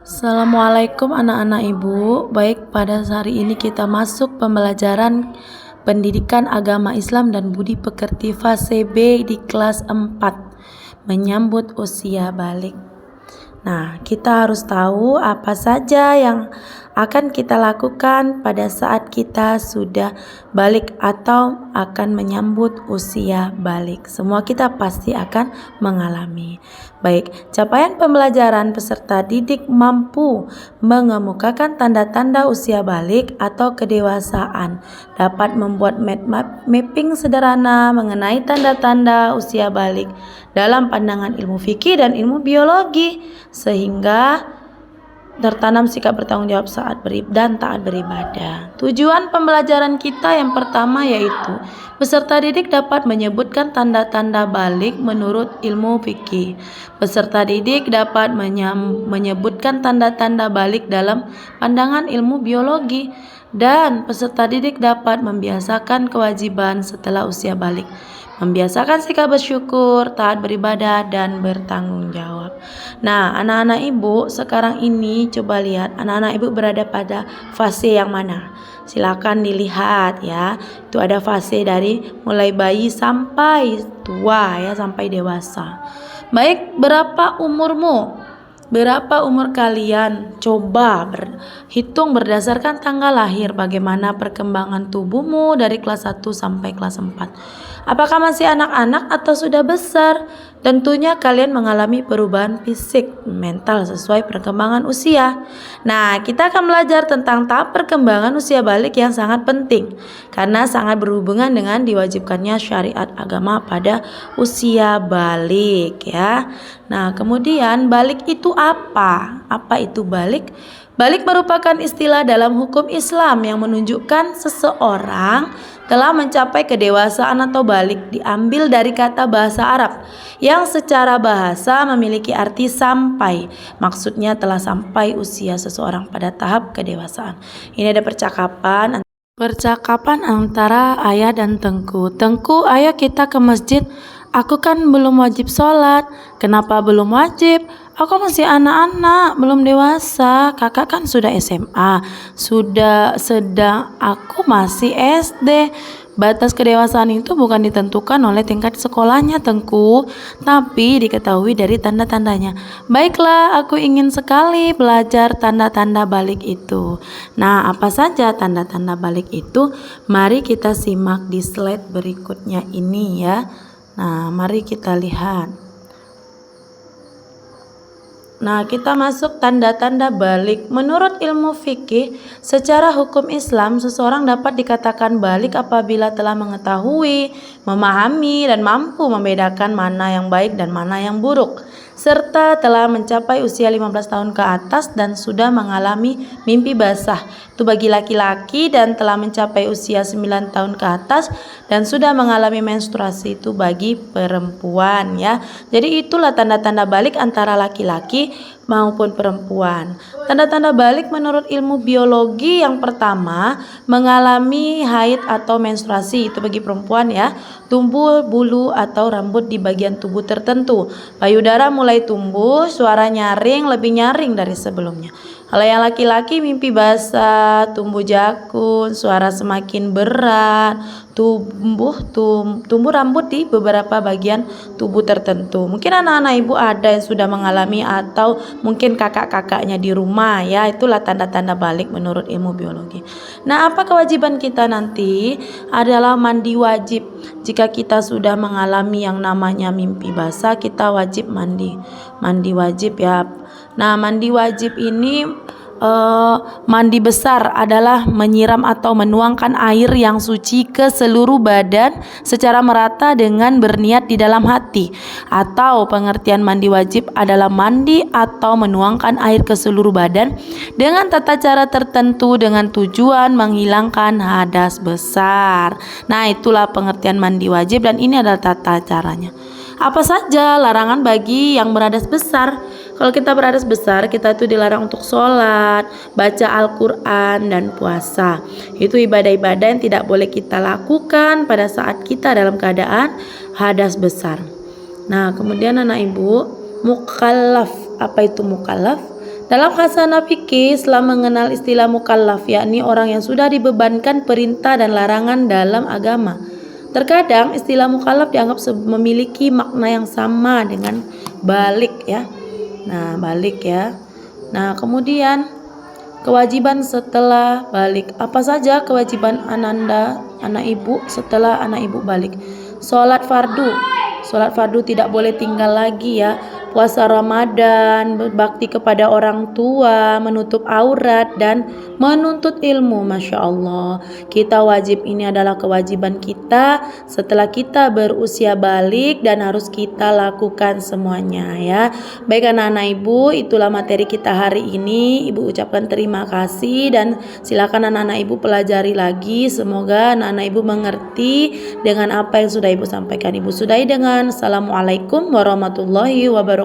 Assalamualaikum anak-anak ibu. Baik, pada hari ini kita masuk pembelajaran pendidikan agama Islam dan budi pekerti fase B di kelas 4, menyambut usia balik. Nah, kita harus tahu apa saja yang akan kita lakukan pada saat kita sudah balik atau akan menyambut usia balik. Semua kita pasti akan mengalami. Baik, capaian pembelajaran peserta didik mampu mengemukakan tanda-tanda usia balik atau kedewasaan, dapat membuat mapping sederhana mengenai tanda-tanda usia balik dalam pandangan ilmu fikih dan ilmu biologi, sehingga tertanam sikap bertanggung jawab saat dan taat beribadah. Tujuan pembelajaran kita yang pertama yaitu peserta didik dapat menyebutkan tanda-tanda balik menurut ilmu fikih. Peserta didik dapat menyebutkan tanda-tanda balik dalam pandangan ilmu biologi, dan peserta didik dapat membiasakan kewajiban setelah usia balik, membiasakan sikap bersyukur, taat beribadah, dan bertanggung jawab. Nah, anak-anak ibu, sekarang ini coba lihat anak-anak ibu berada pada fase yang mana. Silakan dilihat ya. Itu ada fase dari mulai bayi sampai tua ya, sampai dewasa. Baik, berapa umurmu? Berapa umur kalian? Coba hitung berdasarkan tanggal lahir, bagaimana perkembangan tubuhmu dari kelas 1 sampai kelas 4. Apakah masih anak-anak atau sudah besar? Tentunya kalian mengalami perubahan fisik, mental sesuai perkembangan usia. Nah, kita akan belajar tentang tahap perkembangan usia balik yang sangat penting karena sangat berhubungan dengan diwajibkannya syariat agama pada usia balik ya. Nah, kemudian balik itu apa? Apa itu balik? Balik merupakan istilah dalam hukum Islam yang menunjukkan seseorang telah mencapai kedewasaan atau balik, diambil dari kata bahasa Arab yang secara bahasa memiliki arti sampai. Maksudnya telah sampai usia seseorang pada tahap kedewasaan. Ini ada percakapan antara ayah dan Tengku. Tengku, ayo kita ke masjid. Aku kan belum wajib sholat. Kenapa belum wajib? Aku masih anak-anak, belum dewasa. Kakak kan sudah SMA, sedang aku masih SD. Batas kedewasaan itu bukan ditentukan oleh tingkat sekolahnya, Tengku, tapi diketahui dari tanda-tandanya. Baiklah, aku ingin sekali belajar tanda-tanda balik itu. Nah, apa saja tanda-tanda balik itu? Mari kita simak di slide berikutnya ini ya. Nah, mari kita lihat. Nah, kita masuk tanda-tanda balik. Menurut ilmu fikih, secara hukum Islam, seseorang dapat dikatakan balik apabila telah mengetahui, memahami, dan mampu membedakan mana yang baik dan mana yang buruk, serta telah mencapai usia 15 tahun ke atas dan sudah mengalami mimpi basah. Itu bagi laki-laki, dan telah mencapai usia 9 tahun ke atas dan sudah mengalami menstruasi, itu bagi perempuan ya. Jadi itulah tanda-tanda balik antara laki-laki maupun perempuan. Tanda-tanda balik menurut ilmu biologi, yang pertama mengalami haid atau menstruasi, itu bagi perempuan ya. Tumbuh bulu atau rambut di bagian tubuh tertentu, payudara mulai tumbuh, suara nyaring, lebih nyaring dari sebelumnya. Kalau yang laki-laki mimpi basah, tumbuh jakun, suara semakin berat, tumbuh rambut di beberapa bagian tubuh tertentu. Mungkin anak-anak ibu ada yang sudah mengalami atau mungkin kakak-kakaknya di rumah ya. Itulah tanda-tanda balik menurut ilmu biologi. Nah, apa kewajiban kita nanti? Adalah mandi wajib. Jika kita sudah mengalami yang namanya mimpi basah, kita wajib mandi wajib ya. Nah, mandi wajib ini mandi besar adalah menyiram atau menuangkan air yang suci ke seluruh badan secara merata dengan berniat di dalam hati. Atau pengertian mandi wajib adalah mandi atau menuangkan air ke seluruh badan dengan tata cara tertentu dengan tujuan menghilangkan hadas besar. Nah, itulah pengertian mandi wajib dan ini adalah tata caranya. Apa saja larangan bagi yang berhadas besar? Kalau kita berhadas besar, kita itu dilarang untuk sholat, baca Al-Quran, dan puasa. Itu ibadah-ibadah yang tidak boleh kita lakukan pada saat kita dalam keadaan hadas besar. Nah, kemudian anak ibu, mukallaf. Apa itu mukallaf? Dalam khasanah fikih, setelah mengenal istilah mukallaf, yakni orang yang sudah dibebankan perintah dan larangan dalam agama. Terkadang istilah mukallaf dianggap memiliki makna yang sama dengan balik ya. Nah, balik ya. Nah, kemudian kewajiban setelah balik. Apa saja kewajiban anak ibu setelah anak ibu balik? Sholat fardu. Sholat fardu tidak boleh tinggal lagi ya. Puasa Ramadan, berbakti kepada orang tua, menutup aurat, dan menuntut ilmu. Masya Allah, kita wajib, ini adalah kewajiban kita setelah kita berusia balik dan harus kita lakukan semuanya ya. Baik anak-anak ibu, itulah materi kita hari ini. Ibu ucapkan terima kasih dan silakan anak-anak ibu pelajari lagi. Semoga anak-anak ibu mengerti dengan apa yang sudah ibu sampaikan. Ibu sudahi dengan Assalamualaikum warahmatullahi wabarakatuh.